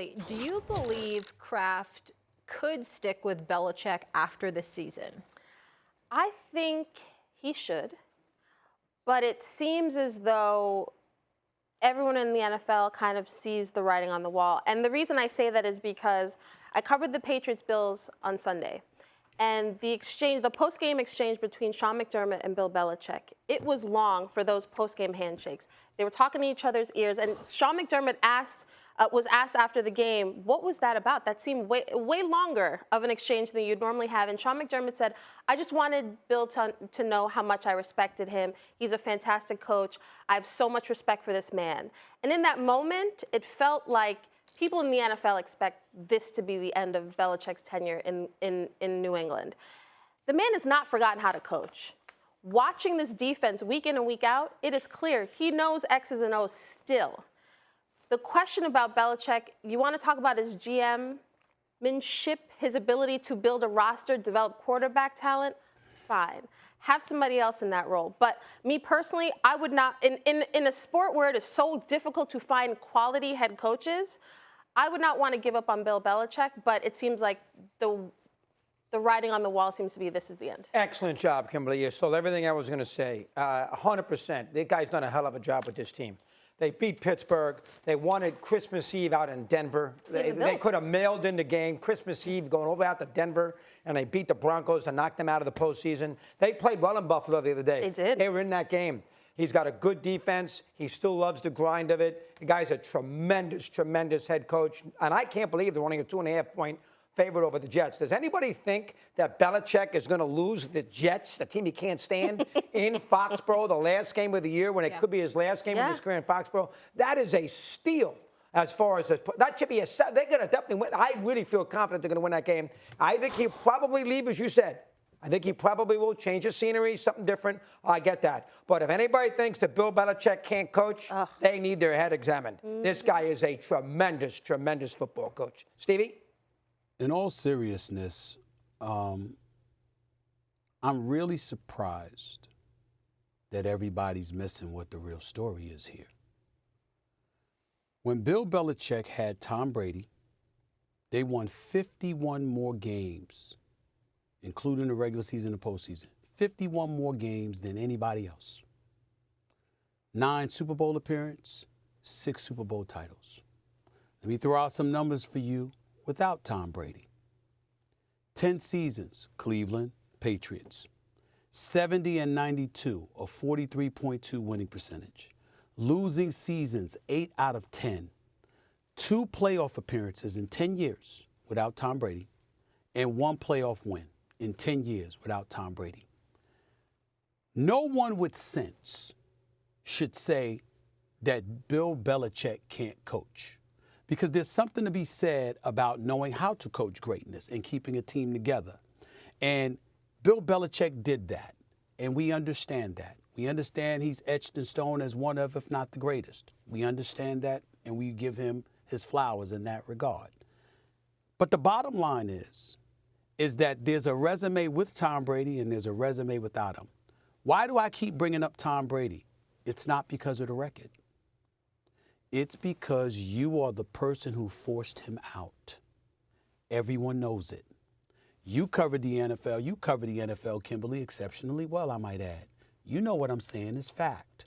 Kimberly, do you believe Kraft could stick with Belichick after this season? I think he should, but it seems as though everyone in the NFL kind of sees the writing on the wall. And the reason I say that is because I covered the Patriots-Bills on Sunday. And the post-game exchange between Sean McDermott and Bill Belichick, it was long for those post-game handshakes. They were talking to each other's ears. And Sean McDermott was asked after the game, what was that about? That seemed way longer of an exchange than you'd normally have. And Sean McDermott said, I just wanted Bill to know how much I respected him. He's a fantastic coach. I have so much respect for this man. And in that moment, it felt like people in the NFL expect this to be the end of Belichick's tenure in New England. The man has not forgotten how to coach. Watching this defense week in and week out, it is clear he knows X's and O's still. The question about Belichick, you want to talk about his GM-manship, his ability to build a roster, develop quarterback talent, fine. Have somebody else in that role. But me personally, I would not, in a sport where it is so difficult to find quality head coaches, I would not want to give up on Bill Belichick, but it seems like the writing on the wall seems to be this is the end. Excellent job, Kimberly. You stole everything I was going to say. 100%. The guy's done a hell of a job with this team. They beat Pittsburgh. They wanted Christmas Eve out in Denver. They could have mailed in the game Christmas Eve going over out to Denver, and they beat the Broncos to knock them out of the postseason. They played well in Buffalo the other day. They did. They were in that game. He's got a good defense. He still loves the grind of it. The guy's a tremendous, tremendous head coach. And I can't believe they're only a 2.5-point favorite over the Jets. Does anybody think that Belichick is going to lose the Jets, the team he can't stand, in Foxborough, the last game of the year, when it could be his last game of his career in Foxborough? That is a steal as far as this. That should be they're going to definitely win. I really feel confident they're going to win that game. I think he'll probably leave, as you said. I think he probably will change the scenery, something different. I get that. But if anybody thinks that Bill Belichick can't coach, they need their head examined. This guy is a tremendous, tremendous football coach. Stevie? In all seriousness, I'm really surprised that everybody's missing what the real story is here. When Bill Belichick had Tom Brady, they won 51 more games, including the regular season and the postseason. 51 more games than anybody else. 9 Super Bowl appearances, 6 Super Bowl titles. Let me throw out some numbers for you without Tom Brady. 10 seasons, Cleveland Patriots. 70 and 92, a 43.2 winning percentage. Losing seasons, 8 out of 10. 2 playoff appearances in 10 years without Tom Brady, and 1 playoff win in 10 years without Tom Brady. No one with sense should say that Bill Belichick can't coach, because there's something to be said about knowing how to coach greatness and keeping a team together. And Bill Belichick did that, and we understand that. We understand he's etched in stone as one of, if not the greatest. We understand that, and we give him his flowers in that regard. But the bottom line is that there's a resume with Tom Brady and there's a resume without him. Why do I keep bringing up Tom Brady? It's not because of the record. It's because you are the person who forced him out. Everyone knows it. You covered the NFL. You covered the NFL, Kimberly, exceptionally well, I might add. You know what I'm saying is fact.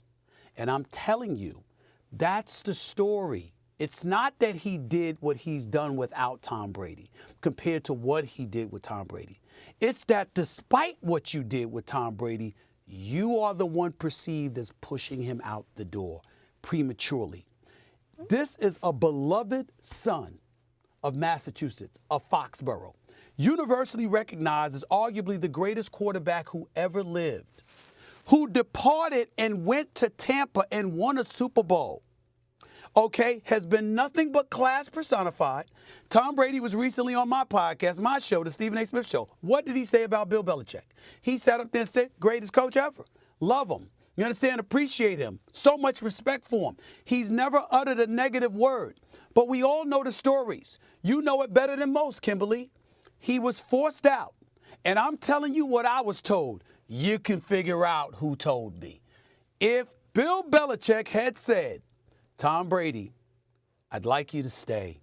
And I'm telling you, that's the story. It's not that he did what he's done without Tom Brady compared to what he did with Tom Brady. It's that despite what you did with Tom Brady, you are the one perceived as pushing him out the door prematurely. This is a beloved son of Massachusetts, of Foxborough, universally recognized as arguably the greatest quarterback who ever lived, who departed and went to Tampa and won a Super Bowl. Okay, has been nothing but class personified. Tom Brady was recently on my podcast, my show, the Stephen A. Smith Show. What did he say about Bill Belichick? He sat up there and said, greatest coach ever. Love him. You understand? Appreciate him. So much respect for him. He's never uttered a negative word. But we all know the stories. You know it better than most, Kimberly. He was forced out. And I'm telling you what I was told. You can figure out who told me. If Bill Belichick had said, Tom Brady, I'd like you to stay.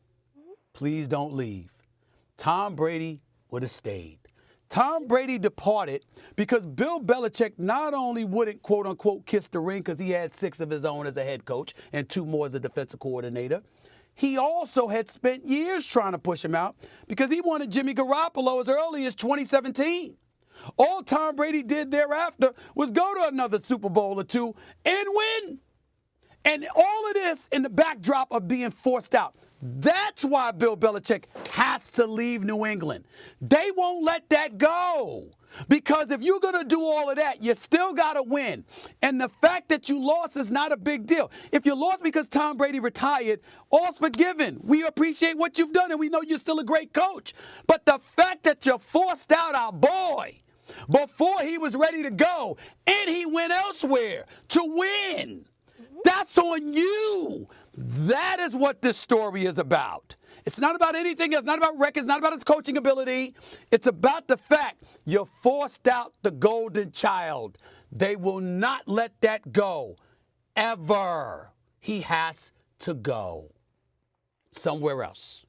please don't leave. Tom Brady would have stayed. Tom Brady departed because Bill Belichick not only wouldn't, quote unquote, kiss the ring because he had 6 of his own as a head coach and 2 more as a defensive coordinator, he also had spent years trying to push him out because he wanted Jimmy Garoppolo as early as 2017. All Tom Brady did thereafter was go to another Super Bowl or 2 and win. And all of this in the backdrop of being forced out. That's why Bill Belichick has to leave New England. They won't let that go. Because if you're going to do all of that, you still got to win. And the fact that you lost is not a big deal. If you lost because Tom Brady retired, all's forgiven. We appreciate what you've done, and we know you're still a great coach. But the fact that you forced out our boy before he was ready to go, and he went elsewhere to win, that's on you. That is what this story is about. It's not about anything. It's not about records. It's not about his coaching ability. It's about the fact you forced out the golden child. They will not let that go, ever. He has to go somewhere else.